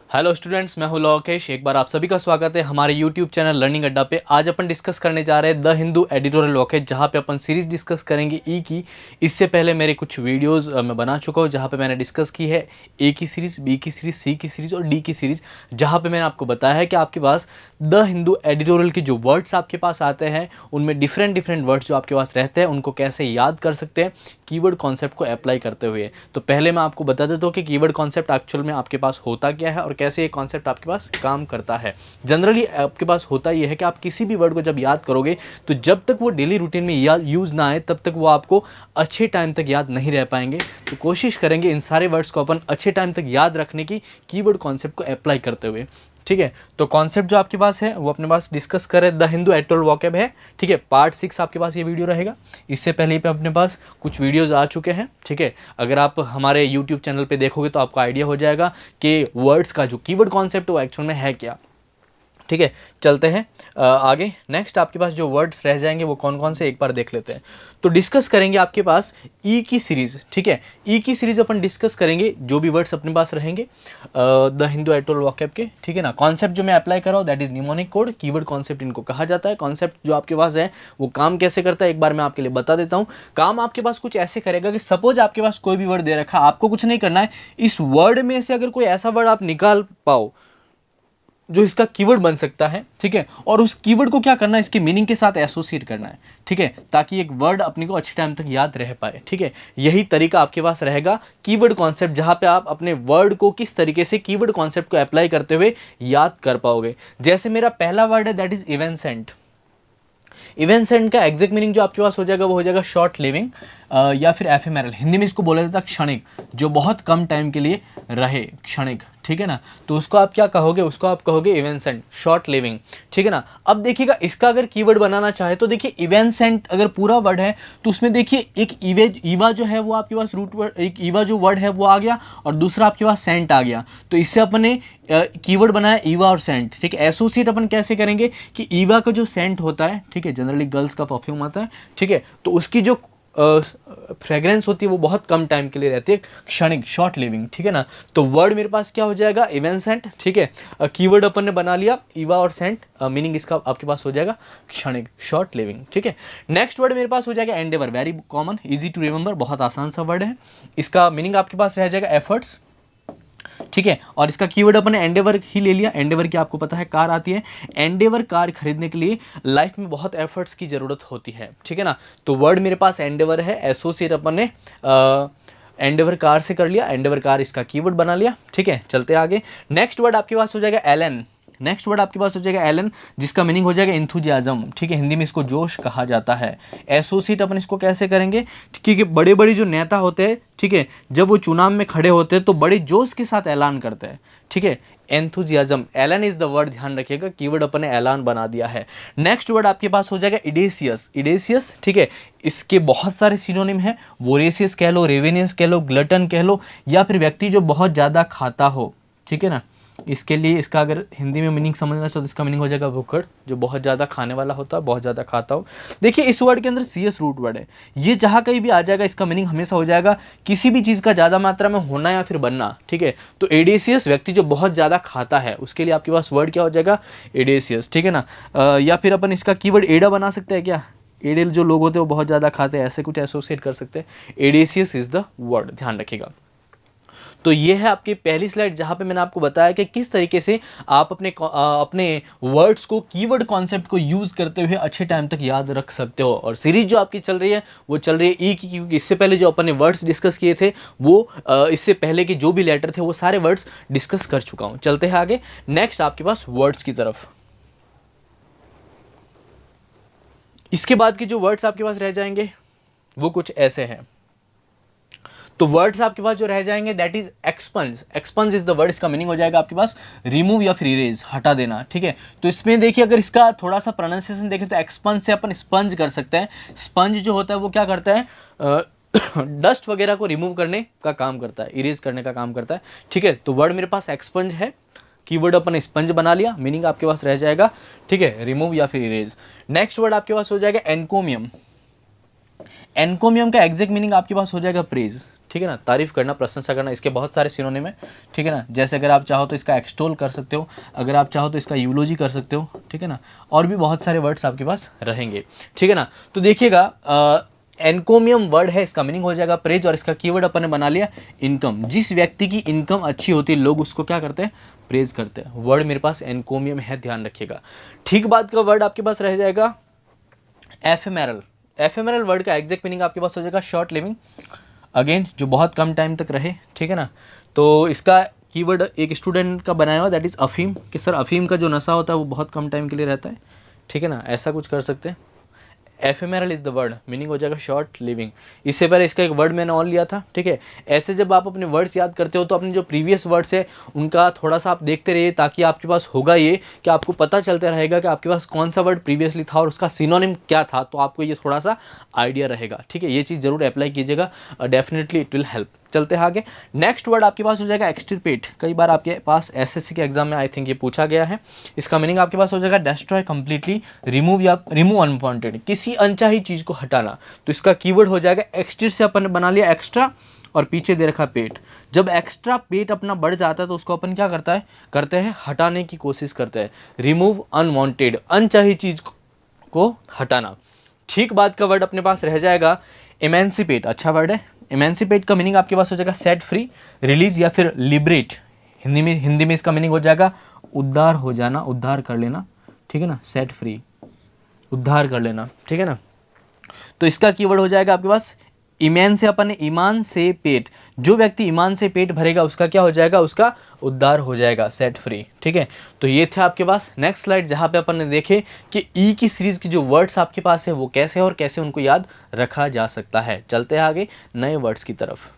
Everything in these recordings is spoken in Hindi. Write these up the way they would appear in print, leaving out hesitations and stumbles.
हेलो स्टूडेंट्स, मैं हूं लोकेश। एक बार आप सभी का स्वागत है हमारे यूट्यूब चैनल लर्निंग अड्डा पे। आज अपन डिस्कस करने जा रहे हैं द हिंदू एडिटोरियल वॉकेज, जहां पे अपन सीरीज डिस्कस करेंगे ई की। इससे पहले मेरे कुछ वीडियोस मैं बना चुका हूं, जहां पे मैंने डिस्कस की है ए की सीरीज़, बी की सीरीज़, सी की सीरीज़ और डी की सीरीज़। जहाँ पे मैंने आपको बताया है कि आपके पास द हिंदू एडिटोरियल के जो वर्ड्स आपके पास आते हैं, उनमें डिफरेंट डिफरेंट वर्ड्स जो आपके पास रहते हैं, उनको कैसे याद कर सकते हैं कीवर्ड कॉन्सेप्ट को अप्लाई करते हुए। तो पहले मैं आपको बता देता हूँ कि कीवर्ड कॉन्सेप्ट एक्चुअल में आपके पास होता क्या है और कैसे ये कॉन्सेप्ट आपके पास काम करता है। जनरली आपके पास होता ये है कि आप किसी भी वर्ड को जब याद करोगे, तो जब तक वो डेली रूटीन में यूज़ ना आए, तब तक वो आपको अच्छे टाइम तक याद नहीं रह पाएंगे। तो कोशिश करेंगे इन सारे वर्ड्स को अपन अच्छे टाइम तक याद रखने की, कीवर्ड कॉन्सेप्ट को अप्लाई करते हुए। ठीक है, तो कॉन्सेप्ट जो आपके पास है वो अपने पास डिस्कस करें, द हिंदू एडिटोरियल वॉकेब है। ठीक है, पार्ट 6 आपके पास ये वीडियो रहेगा। इससे पहले पे अपने पास कुछ वीडियोस आ चुके हैं। ठीक है, अगर आप हमारे यूट्यूब चैनल पे देखोगे तो आपको आइडिया हो जाएगा कि वर्ड्स का जो कीवर्ड कॉन्सेप्ट वो एक्चुअल में है क्या। ठीक है, चलते हैं आगे। नेक्स्ट आपके पास जो वर्ड्स रह जाएंगे वो कौन कौन से, एक बार देख लेते हैं। तो डिस्कस करेंगे आपके पास ई की सीरीज़। ठीक है, ई की सीरीज़ अपन डिस्कस करेंगे, जो भी वर्ड्स अपने पास रहेंगे द हिंदू एडिटोरियल वॉकेब के। ठीक है ना, कॉन्सेप्ट जो मैं अप्लाई कर रहा हूँ that is mnemonic code, keyword concept इनको कहा जाता है। कॉन्सेप्ट जो आपके पास है वो काम कैसे करता है एक बार मैं आपके लिए बता देता हूँ। काम आपके पास कुछ ऐसे करेगा कि सपोज आपके पास कोई भी वर्ड दे रखा है, आपको कुछ नहीं करना है, इस वर्ड में से अगर कोई ऐसा वर्ड आप निकाल पाओ जो इसका कीवर्ड बन सकता है, ठीक है, और उस कीवर्ड को क्या करना है, इसके मीनिंग के साथ एसोसिएट करना है। ठीक है, ताकि एक वर्ड अपने को अच्छे टाइम तक याद रह पाए। ठीक है, यही तरीका आपके पास रहेगा कीवर्ड कॉन्सेप्ट, जहां पे आप अपने वर्ड को किस तरीके से कीवर्ड कॉन्सेप्ट को अप्लाई करते हुए याद कर पाओगे। जैसे मेरा पहला वर्ड है दैट इज इवेंसेंट। इवेंसेंट का एग्जैक्ट मीनिंग जो आपके पास हो जाएगा वो हो जाएगा शॉर्ट लिविंग या फिर एफेमेरल। हिंदी में इसको बोला जाता है क्षणिक, जो बहुत कम टाइम के लिए रहे, क्षणिक। ठीक है ना, तो उसको आप क्या कहोगे, उसको आप कहोगे इवेंसेंट, शॉर्ट लिविंग। ठीक है ना, अब देखिएगा इसका अगर कीवर्ड बनाना चाहे तो देखिए इवेंसेंट अगर पूरा वर्ड है तो उसमें देखिए एक ईवा जो है वो आपके पास रूट वर्ड, एक ईवा जो वर्ड है वो आ गया और दूसरा आपके पास सेंट आ गया। तो इससे अपने कीवर्ड बनाया ईवा और सेंट। ठीक है, एसोसिएट अपन कैसे करेंगे कि ईवा का जो सेंट होता है, ठीक है, जनरली गर्ल्स का परफ्यूम आता है, ठीक है, तो उसकी जो फ्रेग्रेंस होती है वो बहुत कम टाइम के लिए रहती है, क्षणिक, शॉर्ट लिविंग। ठीक है ना, तो वर्ड मेरे पास क्या हो जाएगा, इवेंसेंट। ठीक है, कीवर्ड अपन ने बना लिया ईवा और सेंट, मीनिंग इसका आपके पास हो जाएगा क्षणिक, शॉर्ट लिविंग। ठीक है, नेक्स्ट वर्ड मेरे पास हो जाएगा endeavour. Very common, easy to remember, बहुत आसान सा वर्ड है। इसका मीनिंग आपके पास रह जाएगा एफर्ट्स। ठीक है, और इसका कीवर्ड अपन ने एंडेवर ही ले लिया। एंडेवर की आपको पता है कार आती है। एंडेवर कार खरीदने के लिए लाइफ में बहुत एफर्ट्स की जरूरत होती है। ठीक है ना, तो वर्ड मेरे पास एंडेवर है, एसोसिएट अपन ने एंडेवर कार से कर लिया, एंडेवर कार इसका कीवर्ड बना लिया। ठीक है, चलते आगे। नेक्स्ट वर्ड आपके पास हो जाएगा एलन। नेक्स्ट वर्ड आपके पास हो जाएगा एलन, जिसका मीनिंग हो जाएगा इंथुजियाज्म। ठीक है, हिंदी में इसको जोश कहा जाता है। एसोसिएट अपन इसको कैसे करेंगे, क्योंकि बड़े बड़े जो नेता होते हैं, ठीक है, जब वो चुनाव में खड़े होते हैं तो बड़े जोश के साथ ऐलान करते हैं। ठीक है, enthusiasm, elan is the word, ध्यान रखिएगा, कीवर्ड अपन ने ऐलान बना दिया है। नेक्स्ट वर्ड आपके पास हो जाएगा इडेसियस। इडेसियस, ठीक है, इसके बहुत सारे सिनोनिम हैं। वोरेसियस कह लो, रेवेनियस कह लो, ग्लटन कह लो, या फिर व्यक्ति जो बहुत ज़्यादा खाता हो। ठीक है ना, इसके लिए इसका अगर हिंदी में मीनिंग समझना चाहो तो इसका मीनिंग हो जाएगा भुक्कड़, जो बहुत ज़्यादा खाने वाला होता है, बहुत ज़्यादा खाता हो। देखिए इस वर्ड के अंदर CS रूट वर्ड है, ये जहाँ कहीं भी आ जाएगा इसका मीनिंग हमेशा हो जाएगा किसी भी चीज़ का ज़्यादा मात्रा में होना या फिर बनना। ठीक है, तो एडेसियस व्यक्ति जो बहुत ज़्यादा खाता है, उसके लिए आपके पास वर्ड क्या हो जाएगा, एडेसियस। ठीक है ना, या फिर अपन इसका कीवर्ड एडा बना सकते हैं क्या, एडेल जो लोग होते हैं वो बहुत ज़्यादा खाते हैं, ऐसे कुछ एसोसिएट कर सकते हैं। एडेसियस इज द वर्ड, ध्यान रखिएगा। तो ये है आपकी पहली स्लाइड, जहां पे मैंने आपको बताया कि किस तरीके से आप अपने वर्ड्स को, कीवर्ड कॉन्सेप्ट को यूज करते हुए अच्छे टाइम तक याद रख सकते हो। और सीरीज जो आपकी चल रही है वो चल रही है ई की, क्योंकि इससे पहले जो अपने वर्ड्स डिस्कस किए थे वो इससे पहले के जो भी लेटर थे वो सारे वर्ड्स डिस्कस कर चुका हूं। चलते हैं आगे नेक्स्ट आपके पास वर्ड्स की तरफ। इसके बाद के जो वर्ड्स आपके पास रह जाएंगे वो कुछ ऐसे हैं। तो वर्ड्स आपके पास जो रह जाएंगे that is expunge. Expunge is the word, इसका मीनिंग हो जाएगा आपके पास रिमूव या फिर इरेज, हटा देना। ठीक है, तो इसमें देखिए अगर इसका थोड़ा सा प्रोनाउंसिएशन देखें तो एक्सपंज से अपन स्पंज कर सकते हैं। स्पंज जो होता है वो क्या करता है, डस्ट वगैरह को रिमूव करने का काम करता है, इरेज करने का काम करता है। ठीक है, तो वर्ड मेरे पास एक्सपंज है, कीवर्ड अपन स्पंज बना लिया, मीनिंग आपके पास रह जाएगा, ठीक है, रिमूव या फिर इरेज। नेक्स्ट वर्ड आपके पास हो जाएगा एनकोमियम। एनकोमियम का एग्जैक्ट मीनिंग आपके पास हो जाएगा प्रेज, ठीक है ना, तारीफ करना, प्रशंसा करना। इसके बहुत सारे सिनोनिम है, ठीक है ना। जैसे अगर आप चाहो तो इसका एक्सटोल कर सकते हो, अगर आप चाहो तो इसका यूलोजी कर सकते हो, ठीक है ना, और भी बहुत सारे वर्ड्स आपके पास रहेंगे, ठीक है ना। तो देखिएगा एनकोमियम वर्ड है, इसका मीनिंग हो जाएगा प्रेज, और इसका कीवर्ड अपन ने बना लिया इनकम। जिस व्यक्ति की इनकम अच्छी होती है लोग उसको क्या करते हैं, प्रेज करते हैं। वर्ड मेरे पास एनकोमियम है, ध्यान रखिएगा। ठीक बात का वर्ड आपके पास रह जाएगा एफेमेरल। एफेमेरल वर्ड का एग्जैक्ट मीनिंग आपके पास हो जाएगा शॉर्ट लिविंग, अगेन जो बहुत कम टाइम तक रहे, ठीक है ना। तो इसका कीवर्ड एक स्टूडेंट का बनाया हुआ, दैट इज अफीम, कि सर अफीम का जो नशा होता है वो बहुत कम टाइम के लिए रहता है, ठीक है ना, ऐसा कुछ कर सकते हैं। एफेमेरल इज द वर्ड, मीनिंग हो जाएगा शॉर्ट लिविंग। इससे पहले इसका एक वर्ड मैंने और लिया था, ठीक है। ऐसे जब आप अपने वर्ड्स याद करते हो तो अपने जो प्रीवियस वर्ड्स है उनका थोड़ा सा आप देखते रहिए, ताकि आपके पास होगा ये कि आपको पता चलता रहेगा कि आपके पास कौन सा वर्ड प्रीवियसली था और उसका सिनोनिम क्या था, तो आपको ये थोड़ा सा आइडिया रहेगा, ठीक है। ये चीज़ जरूर अप्लाई कीजिएगा, डेफिनेटली इट विल हेल्प। चलते हैं आगे। नेक्स्ट वर्ड आपके पास हो जाएगा एक्सटिरपेट। कई बार आपके पास एसएससी के एग्जाम में आई थिंक ये पूछा गया है। इसका मीनिंग आपके पास हो जाएगा डेस्ट्रॉय कंप्लीटली, रिमूव या रिमूव अनवांटेड, किसी अनचाही चीज को हटाना। तो इसका कीवर्ड हो जाएगा एक्सटिर, से अपन ने बना लिया एक्स्ट्रा और पीछे दे रखा पेट। जब एक्स्ट्रा पेट अपना बढ़ जाता है तो उसको अपन क्या करते हैं हटाने की कोशिश करते हैं। रिमूव अनवांटेड, अनचाही चीज को हटाना। ठीक बात का वर्ड अपने पास रह जाएगा इमेंसिपेट। अच्छा वर्ड है। इमेंसिपेट का मीनिंग आपके पास हो जाएगा सेट फ्री, रिलीज या फिर लिबरेट। हिंदी में इसका मीनिंग हो जाएगा उद्धार हो जाना, उद्धार कर लेना, ठीक है ना। सेट फ्री, उद्धार कर लेना, ठीक है ना। तो इसका कीवर्ड हो जाएगा आपके पास ईमान, से अपन ने ईमान से पेट, जो व्यक्ति ईमान से पेट भरेगा उसका क्या हो जाएगा, उसका उद्धार हो जाएगा, सेट फ्री, ठीक है। तो ये थे आपके पास। नेक्स्ट स्लाइड जहां पे अपन ने देखे कि ई की सीरीज की जो वर्ड्स आपके पास है वो कैसे और कैसे उनको याद रखा जा सकता है। चलते हैं आगे नए वर्ड्स की तरफ।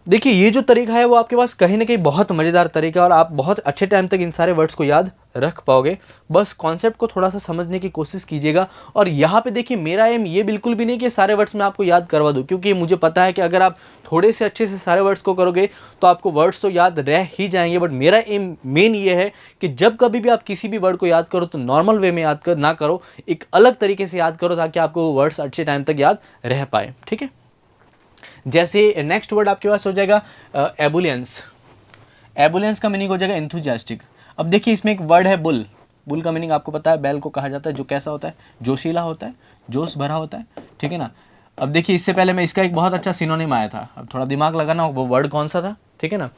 देखिए ये जो तरीका है वो आपके पास कहीं ना कहीं बहुत मज़ेदार तरीका है और आप बहुत अच्छे टाइम तक इन सारे वर्ड्स को याद रख पाओगे। बस कॉन्सेप्ट को थोड़ा सा समझने की कोशिश कीजिएगा। और यहाँ पे देखिए मेरा एम ये बिल्कुल भी नहीं कि सारे वर्ड्स मैं आपको याद करवा दूँ, क्योंकि मुझे पता है कि अगर आप थोड़े से अच्छे से सारे वर्ड्स को करोगे तो आपको वर्ड्स तो याद रह ही जाएंगे। बट मेरा एम मेन ये है कि जब कभी भी आप किसी भी वर्ड को याद करो तो नॉर्मल वे में याद ना करो, एक अलग तरीके से याद करो, ताकि आपको वर्ड्स अच्छे टाइम तक याद रह पाए, ठीक है। जैसे नेक्स्ट वर्ड आपके पास हो जाएगा एबुलेंस। एबुलेंस का मीनिंग हो जाएगा एंथुजियास्टिक। अब देखिए इसमें एक वर्ड है बुल। बुल का मीनिंग आपको पता है, बैल को कहा जाता है जो कैसा होता है, जोशीला होता है, जोश भरा होता है, ठीक है ना। अब देखिए इससे पहले मैं इसका एक बहुत अच्छा सिनोनिम आया था, अब थोड़ा दिमाग लगाना, वो वर्ड कौन सा था, ठीक है ना।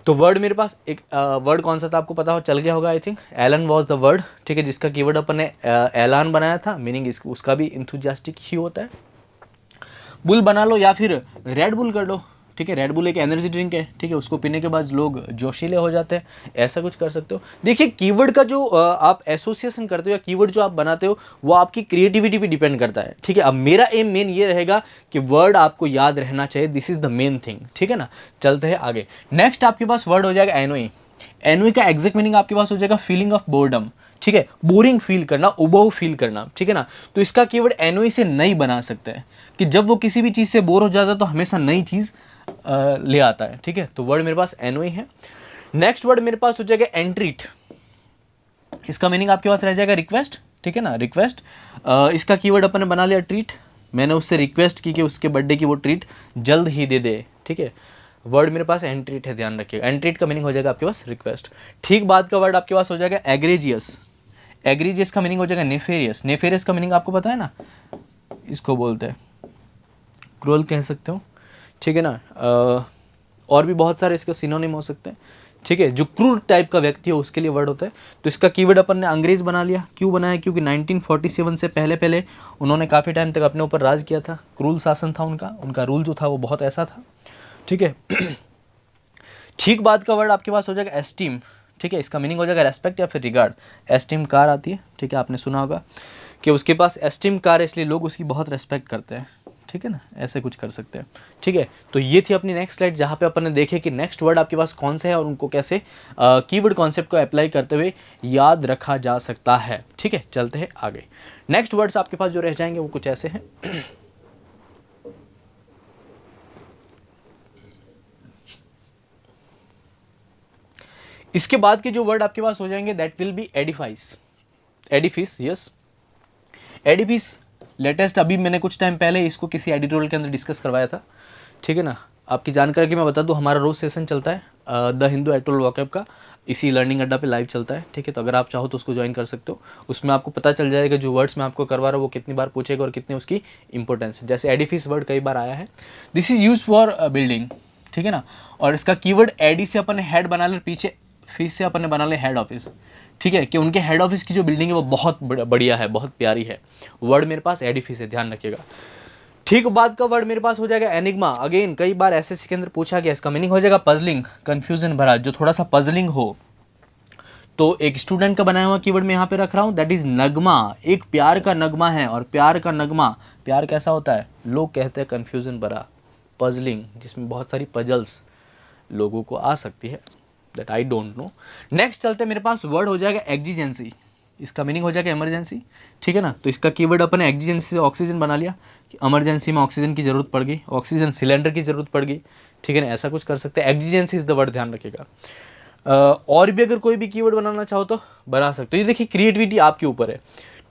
तो वर्ड मेरे पास एक वर्ड कौन सा था आपको पता हो, चल गया होगा I think, elan was the word, ठीक है, जिसका कीवर्ड अपन ने एलान बनाया था। मीनिंग उसका भी इंथुजियास्टिक ही होता है। बुल बना लो या फिर रेड बुल कर लो, ठीक है। रेड बुल एक एनर्जी ड्रिंक है, ठीक है, उसको पीने के बाद लोग जोशीले हो जाते हैं, ऐसा कुछ कर सकते हो। देखिए कीवर्ड का जो आप एसोसिएशन करते हो या कीवर्ड जो आप बनाते हो वो आपकी क्रिएटिविटी पे डिपेंड करता है, ठीक है। अब मेरा एम मेन ये रहेगा कि वर्ड आपको याद रहना चाहिए, this is the main thing, ठीक है ना। चलते हैं आगे। नेक्स्ट आपके पास वर्ड हो जाएगा एनोई। एनोई का एग्जैक्ट मीनिंग आपके पास हो जाएगा फीलिंग ऑफ बोर्डम, ठीक है, बोरिंग फील करना, उबाऊ फील करना, ठीक है ना। तो इसका कीवर्ड एनोई से नई बना सकते हैं, कि जब वो किसी भी चीज़ से बोर हो जाता है तो हमेशा नई चीज़ ले आता है, ठीक है। तो वर्ड मेरे पास एनोई है। नेक्स्ट वर्ड मेरे पास हो जाएगा एंट्रीट। इसका मीनिंग आपके पास रह जाएगा रिक्वेस्ट, ठीक है ना, रिक्वेस्ट। इसका कीवर्ड अपन ने बना लिया ट्रीट। मैंने उससे रिक्वेस्ट की कि उसके बर्थडे की वो ट्रीट जल्द ही दे दे, ठीक है। वर्ड मेरे पास एंट्रीट है, ध्यान रखिएगा। एंट्रीट का मीनिंग हो जाएगा आपके पास रिक्वेस्ट। ठीक बात का वर्ड आपके पास हो जाएगा एग्रेजियस। एग्रीजियस का मीनिंग हो जाएगा नेफेरियस। नेफेरियस का मीनिंग आपको पता है ना, इसको बोलते हैं क्रूअल कह सकते हो, ठीक है ना। और भी बहुत सारे इसके सिनोनिम हो सकते हैं, ठीक है। जो क्रूर टाइप का व्यक्ति हो उसके लिए वर्ड होता है। तो इसका कीवर्ड अपन ने अंग्रेज बना लिया। क्यों बनाया, क्योंकि 1947 से पहले उन्होंने काफ़ी टाइम तक अपने ऊपर राज किया था, क्रूर शासन था उनका रूल जो था वो बहुत ऐसा था, ठीक है। ठीक बात का वर्ड आपके पास हो जाएगा एस्टीम, ठीक है। इसका मीनिंग हो जाएगा रेस्पेक्ट या फिर रिगार्ड। एस्टीम कार आती है, ठीक है, आपने सुना होगा कि उसके पास एस्टीम कार है इसलिए लोग उसकी बहुत रेस्पेक्ट करते हैं, ठीक है ना, ऐसे कुछ कर सकते हैं, ठीक है। तो ये थी अपनी नेक्स्ट स्लाइड जहाँ पे अपन ने देखे कि नेक्स्ट वर्ड आपके पास कौन से है और उनको कैसे कीवर्ड कॉन्सेप्ट को अप्लाई करते हुए याद रखा जा सकता है, ठीक है। चलते हैं आगे। नेक्स्ट वर्ड्स आपके पास जो रह जाएंगे वो कुछ ऐसे हैं। इसके बाद के जो वर्ड आपके पास हो जाएंगे that will be edifice. Edifice, yes, Edifice latest अभी मैंने कुछ टाइम पहले इसको किसी एडिटोरियल के अंदर डिस्कस करवाया था, ठीक है ना। आपकी जानकारी के मैं बता दूं, हमारा रोज सेशन चलता है द हिंदू एडिटोरियल वॉकअप का, इसी लर्निंग अड्डा पे लाइव चलता है, ठीक है। तो अगर आप चाहो तो उसको ज्वाइन कर सकते हो, उसमें आपको पता चल जाएगा जो वर्ड्स मैं आपको करवा रहा हूँ वो कितनी बार पूछेगा और कितनी उसकी इंपॉर्टेंस है। जैसे एडिफिस वर्ड कई बार आया है, this is use for building, ठीक है ना। और इसका कीवर्ड एडी से अपन ने हेड बना ले, पीछे फिश से अपन ने बना ले हेड ऑफिस, ठीक है, कि उनके हेड ऑफिस की जो बिल्डिंग है वो बहुत बढ़िया है, बहुत प्यारी है। वर्ड मेरे पास एडिफिस है, ध्यान रखिएगा। ठीक बाद का वर्ड मेरे पास हो जाएगा एनिग्मा। अगेन कई बार एसएससी के अंदर पूछा गया, इसका मीनिंग हो जाएगा पजलिंग, कंफ्यूजन भरा, जो थोड़ा सा पजलिंग हो। तो एक स्टूडेंट का बनाया हुआ कीवर्ड मैं यहाँ पे रख रहा हूँ, दैट इज नगमा। एक प्यार का नगमा है, और प्यार का नगमा, प्यार कैसा होता है, लोग कहते हैं कंफ्यूजन भरा, पजलिंग, जिसमें बहुत सारी पजल्स लोगों को आ सकती है, that I don't know. Next चलते मेरे पास वर्ड हो जाएगा एक्जिजेंसी। इसका मीनिंग हो जाएगा इमरजेंसी, ठीक है ना। तो इसका कीवर्ड अपन ने एक्जिजेंसी से ऑक्सीजन बना लिया, कि इमरजेंसी में ऑक्सीजन की जरूरत पड़ गई, ऑक्सीजन सिलेंडर की जरूरत पड़ गई, ठीक है ना, ऐसा कुछ कर सकते हैं। एक्जिजेंसी इज द वर्ड, ध्यान रखिएगा। और भी अगर कोई भी कीवर्ड बनाना चाहो तो बना सकते हो, ये देखिए क्रिएटिविटी आपके ऊपर है।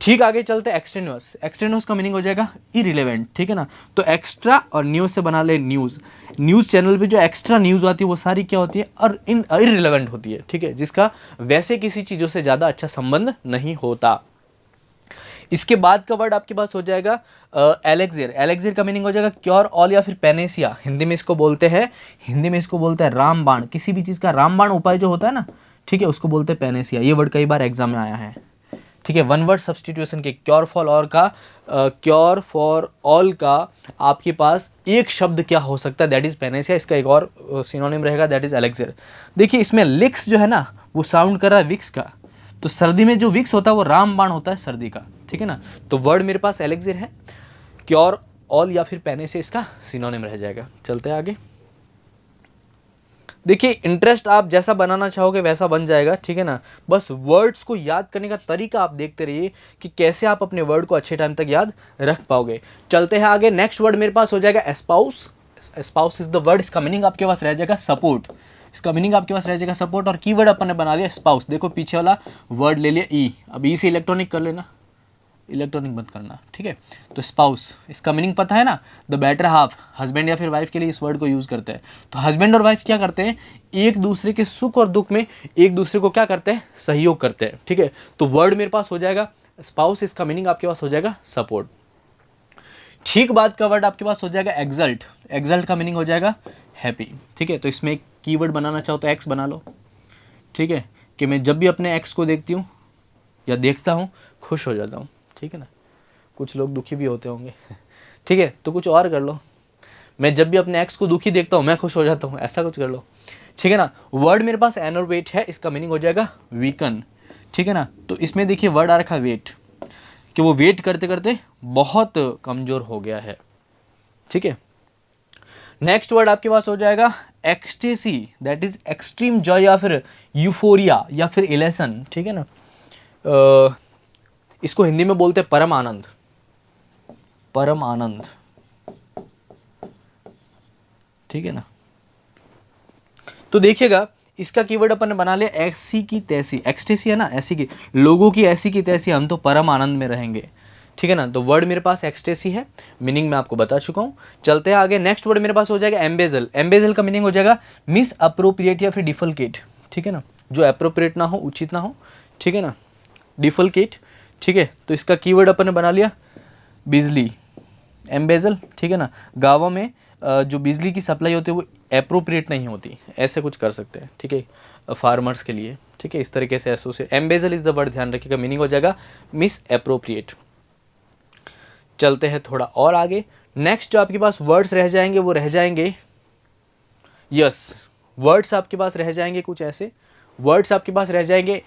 ठीक, आगे चलते हैं एक्सटेन्यूअस। एक्सटेन्यूअस का मीनिंग हो जाएगा इरिलेवेंट, ठीक है ना। तो एक्स्ट्रा और न्यूज़ से बना ले न्यूज़। न्यूज़ चैनल पे जो एक्स्ट्रा न्यूज़ आती है वो सारी क्या होती है, और इरिलेवेंट होती है, ठीक है, जिसका वैसे किसी चीज़ों से ज़्यादा अच्छा संबंध नहीं होता। इसके बाद का वर्ड आपके पास हो जाएगा एलेक्जेर। एलेक्जेर का मीनिंग हो जाएगा क्योर ऑल या फिर पेनेसिया। हिंदी में इसको बोलते हैं, रामबाण। किसी भी चीज़ का रामबाण उपाय जो होता है ना, ठीक है, उसको बोलते हैं पेनेसिया। ये वर्ड कई बार एग्जाम में आया है, ठीक है। वन वर्ड सब्सटीट्यूशन के क्योर फॉर ऑल का आपके पास एक शब्द क्या हो सकता है, दैट इज पेनेसिया। इसका एक और सिनोनिम रहेगा, दैट इज एलेक्जेर। देखिए इसमें लिक्स जो है ना वो साउंड कर रहा है विक्स का, तो सर्दी में जो विक्स होता है वो रामबाण होता है सर्दी का, ठीक है ना। तो वर्ड मेरे पास एलेक्जेर है, क्योर ऑल या फिर पेनेसिया इसका सिनोनिम रह जाएगा। चलते हैं आगे। देखिए इंटरेस्ट आप जैसा बनाना चाहोगे वैसा बन जाएगा, ठीक है ना। बस वर्ड्स को याद करने का तरीका आप देखते रहिए कि कैसे आप अपने वर्ड को अच्छे टाइम तक याद रख पाओगे। चलते हैं आगे। नेक्स्ट वर्ड मेरे पास हो जाएगा एस्पाउस। एस्पाउस इज द वर्ड, इसका मीनिंग आपके पास रह जाएगा सपोर्ट। इसका मीनिंग आपके पास रह जाएगा सपोर्ट, और कीवर्ड अपन ने बना लिया स्पाउस। देखो पीछे वाला वर्ड ले लिया ई, अब ई से इलेक्ट्रॉनिक कर लेना, इलेक्ट्रॉनिक बंद करना, ठीक है। तो स्पाउस, इसका मीनिंग पता है ना, द बेटर हाफ। हस्बैंड या फिर वाइफ के लिए इस वर्ड को यूज करते हैं। तो हस्बैंड और वाइफ क्या करते हैं, एक दूसरे के सुख और दुख में एक दूसरे को क्या करते हैं, सहयोग करते हैं, ठीक है। तो वर्ड मेरे पास हो जाएगा स्पाउस, इसका मीनिंग आपके पास हो जाएगा सपोर्ट। ठीक बाद का वर्ड आपके पास हो जाएगा एक्सल्ट। एक्सल्ट का मीनिंग हो जाएगा हैप्पी, ठीक है। तो इसमें एक कीवर्ड बनाना चाहो तो एक्स बना लो, ठीक है, कि मैं जब भी अपने एक्स को देखती हूँ या देखता हूँ खुश हो जाता हूँ, ठीक है ना। कुछ लोग दुखी भी होते होंगे, ठीक है, तो कुछ और कर लो, मैं जब भी अपने एक्स को दुखी देखता हूँ मैं खुश हो जाता हूँ, ऐसा कुछ कर लो, ठीक है ना। वर्ड मेरे पास एनोवेट है, इसका मीनिंग हो जाएगा वीकन, ठीक है ना। तो इसमें देखिए वर्ड आ रखा है वेट, कि वो वेट करते करते बहुत कमजोर हो गया है, ठीक है। नेक्स्ट वर्ड आपके पास हो जाएगा ecstasy, that is extreme Joy या फिर यूफोरिया या फिर इलेसन, ठीक है ना। इसको हिंदी में बोलते हैं परम आनंद, परम आनंद, ठीक है ना। तो देखिएगा इसका कीवर्ड अपन ने बना लिया ऐसी की तैसी। एक्सटेसी है ना, ऐसी की, लोगों की ऐसी की तैसी, हम तो परम आनंद में रहेंगे, ठीक है ना। तो वर्ड मेरे पास एक्सटेसी है, मीनिंग मैं आपको बता चुका हूं। चलते हैं आगे। नेक्स्ट वर्ड मेरे पास हो जाएगा एम्बेजल। एम्बेजल का मीनिंग हो जाएगा मिस अप्रोप्रिएट या फिर डिफलकेट, ठीक है ना, जो अप्रोप्रिएट ना हो, उचित ना हो, ठीक है ना, डिफलकेट, ठीक है। तो इसका कीवर्ड अपन ने बना लिया बिजली, एम्बेजल, ठीक है ना। गाँवों में जो बिजली की सप्लाई होती है वो अप्रोप्रिएट नहीं होती, ऐसे कुछ कर सकते हैं, ठीक है, फार्मर्स के लिए, ठीक है, इस तरीके से associate. Embezzle is the word, ध्यान रखिएगा, मीनिंग हो जाएगा मिस अप्रोप्रिएट। चलते हैं थोड़ा और आगे। नेक्स्ट जो आपके पास वर्ड्स रह जाएंगे वो रह जाएंगे, यस, वर्ड्स आपके पास रह जाएंगे कुछ ऐसे वर्ड्स आपके पास रह जाएंगे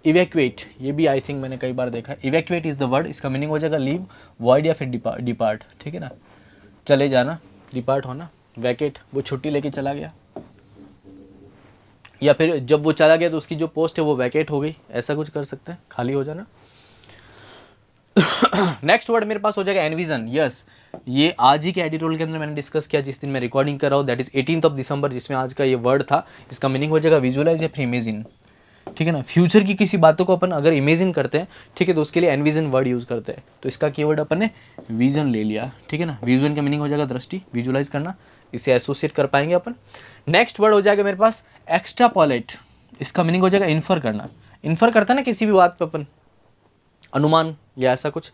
इवैक्यूएट। ये भी आई थिंक मैंने कई बार देखा, इवैक्यूएट इज द वर्ड, इसका मीनिंग हो जाएगा लीव, वॉइड या फिर डिपार्ट, ठीक है ना, चले जाना, डिपार्ट होना। वैकेट, वो छुट्टी लेके चला गया, या फिर जब वो चला गया तो उसकी जो पोस्ट है वो वैकेट हो गई, ऐसा कुछ कर सकते हैं, खाली हो जाना। नेक्स्ट वर्ड मेरे पास हो जाएगा एनविजन। यस, ये आज ही के एडिटोरियल के अंदर मैंने डिस्कस किया जिस दिन मैं रिकॉर्डिंग कर रहा हूँ, दैट इज 18 दिसंबर, जिसमें आज का ये वर्ड था। इसका मीनिंग हो जाएगा विजुअलाइज या फिर इमेजिन, ठीक है ना। फ्यूचर की किसी बातों को अपन अगर इमेजिन करते हैं, ठीक है, तो उसके लिए एनविजन वर्ड यूज़ करते हैं। तो इसका कीवर्ड अपन ने विजन ले लिया, ठीक है ना। विजन का मीनिंग हो जाएगा दृष्टि, विजुलाइज करना, इसे एसोसिएट कर पाएंगे अपन। नेक्स्ट वर्ड हो जाएगा मेरे पास एक्स्ट्रापोलेट। इसका मीनिंग हो जाएगा इन्फर करना। इन्फर करता है ना किसी भी बात पे अपन, अनुमान या ऐसा कुछ,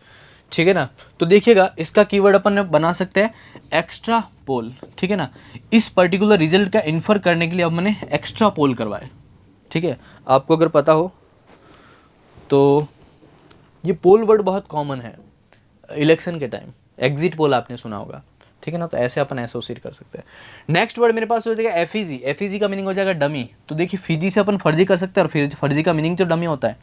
ठीक है ना। तो देखिएगा इसका कीवर्ड अपन ने बना सकते हैं एक्स्ट्रा पोल, ठीक है ना। इस पर्टिकुलर रिजल्ट का इन्फर करने के लिए अब मैंने एक्स्ट्रा पोल करवाए, ठीक है। आपको अगर पता हो तो ये पोल वर्ड बहुत कॉमन है इलेक्शन के टाइम, एग्जिट पोल आपने सुना होगा, ठीक है ना। तो ऐसे अपन एसोसिएट कर सकते हैं। नेक्स्ट वर्ड मेरे पास हो जाएगा एफईजी। एफईजी का मीनिंग हो जाएगा डमी। तो देखिए फीजी से अपन फर्जी कर सकते हैं और फिर फर्जी का मीनिंग तो डमी होता है,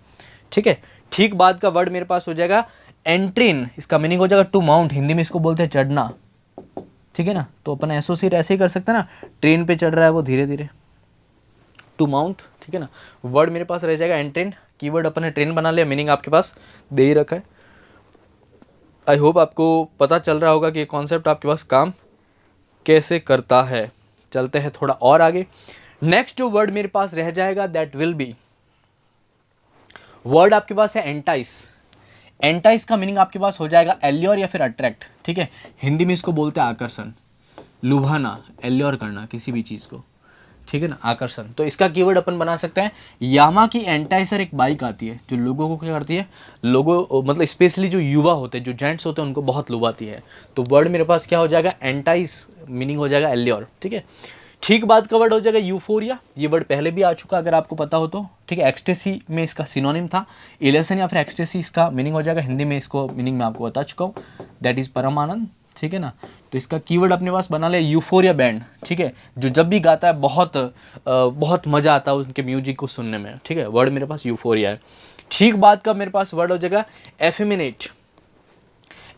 ठीक है। ठीक बाद का वर्ड मेरे पास हो जाएगा एंट्रीन। इसका मीनिंग हो जाएगा टू माउंट, हिंदी में इसको बोलते हैं चढ़ना, ठीक है ना। तो अपन एसोसिएट ऐसे ही कर सकते हैं ना, ट्रेन पे चढ़ रहा है वो धीरे धीरे, टू माउंट, ठीक है ना। वर्ड मेरे पास रह जाएगा एंट्रीन। कीवर्ड अपन ने ट्रेन बना लिया, मीनिंग आपके पास दे ही रखा है। आई होप आपको पता चल रहा होगा कि ये कॉन्सेप्ट आपके पास काम कैसे करता है। चलते हैं थोड़ा और आगे। नेक्स्ट जो वर्ड मेरे पास रह जाएगा दैट विल बी। वर्ड आपके पास है एंटाइस। एंटाइस का मीनिंग आपके पास हो जाएगा एल्योर या फिर अट्रैक्ट, ठीक है। हिंदी में इसको बोलते हैं आकर्षण, लुभाना, एल्योर करना किसी भी चीज़ को, ठीक है ना, आकर्षण। तो इसका कीवर्ड अपन बना सकते हैं यामा की एंटाइसर। एक बाइक आती है जो लोगों को क्या करती है, लोगों मतलब स्पेशली जो युवा होते हैं, जो जेंट्स होते हैं, उनको बहुत लुभाती है। तो वर्ड मेरे पास क्या हो जाएगा एंटाइस, मीनिंग हो जाएगा एल्योर, ठीक है। ठीक बाद का वर्ड हो जाएगा यूफोरिया। ये वर्ड पहले भी आ चुका अगर आपको पता हो तो, ठीक है। एक्सटेसी में इसका सिनोनिम था इलेशन या फिर एक्सटेसी, इसका मीनिंग हो जाएगा हिंदी में, इसको मीनिंग मैं आपको बता चुका हूँ, दैट इज परम आनंद, ठीक है ना। तो इसका कीवर्ड अपने पास बना लिया यूफोरिया बैंड, ठीक है। जो जब भी गाता है बहुत मज़ा आता है उनके म्यूजिक को सुनने में, ठीक है। वर्ड मेरे पास यूफोरिया है। ठीक बाद का मेरे पास वर्ड हो जाएगा एफेमिनेट।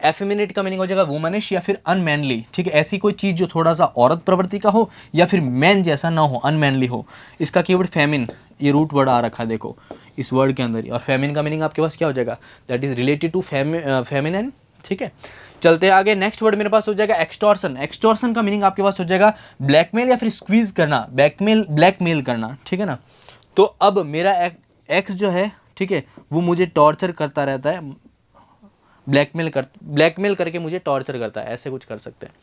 एफेमिनेट का मीनिंग हो जाएगा वुमनिश या फिर अनमैनली, ठीक है। ऐसी कोई चीज़ जो थोड़ा सा औरत प्रवृत्ति का हो या फिर मैन जैसा ना हो, अनमैनली हो। इसका कीवर्ड फेमिन, ये रूट वर्ड आ रखा है देखो इस वर्ड के अंदर ही। और फेमिन का मीनिंग आपके पास क्या हो जाएगा, that is related to feminine, ठीक है। चलते हैं आगे। नेक्स्ट वर्ड मेरे पास हो जाएगा एक्सटॉर्शन। एक्सटॉर्शन का मीनिंग आपके पास हो जाएगा ब्लैकमेल या फिर स्क्वीज करना, ब्लैकमेल करना, ठीक है ना। तो अब मेरा एक्स जो है, ठीक है, वो मुझे टॉर्चर करता रहता है, ब्लैकमेल करके मुझे टॉर्चर करता है, ऐसे कुछ कर सकते हैं,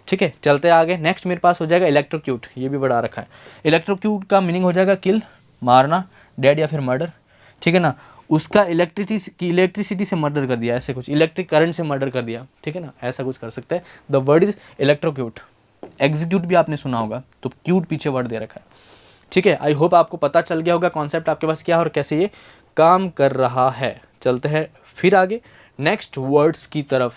ठीक है। चलते आगे। नेक्स्ट मेरे पास हो जाएगा इलेक्ट्रोक्यूट। ये भी बड़ा रखा है। इलेक्ट्रोक्यूट का मीनिंग हो जाएगा किल, मारना, डेड या फिर मर्डर, ठीक है ना। उसका इलेक्ट्रिसिटी से मर्डर कर दिया, ऐसे कुछ, इलेक्ट्रिक करंट से मर्डर कर दिया, ठीक है ना, ऐसा कुछ कर सकते हैं। The word is electrocute. Execute भी आपने सुना होगा, तो क्यूट पीछे वर्ड दे रखा है, ठीक है। आई होप आपको पता चल गया होगा कॉन्सेप्ट आपके पास क्या है और कैसे ये काम कर रहा है। चलते हैं फिर आगे नेक्स्ट वर्ड्स की तरफ।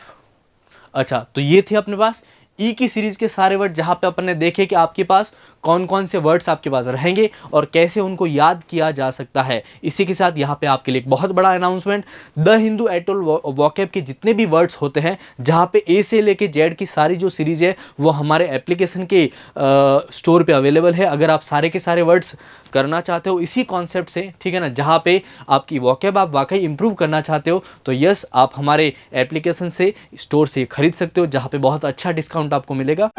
अच्छा, तो ये थे अपने पास ई की सीरीज के सारे वर्ड, जहां पे अपन ने देखे कि आपके पास कौन कौन से वर्ड्स आपके पास रहेंगे और कैसे उनको याद किया जा सकता है। इसी के साथ यहाँ पे आपके लिए एक बहुत बड़ा announcement, the Hindu atoll vocab के जितने भी वर्ड्स होते हैं, जहाँ पे ए से लेके जेड की सारी जो सीरीज है वो हमारे एप्लीकेशन के स्टोर पे अवेलेबल है। अगर आप सारे के सारे वर्ड्स करना चाहते हो इसी कॉन्सेप्ट से, ठीक है ना, जहाँ पे आपकी वोकैब आप वाकई इंप्रूव करना चाहते हो, तो यस, आप हमारे एप्लीकेशन से, स्टोर से खरीद सकते हो, जहाँ पे बहुत अच्छा डिस्काउंट आपको मिलेगा।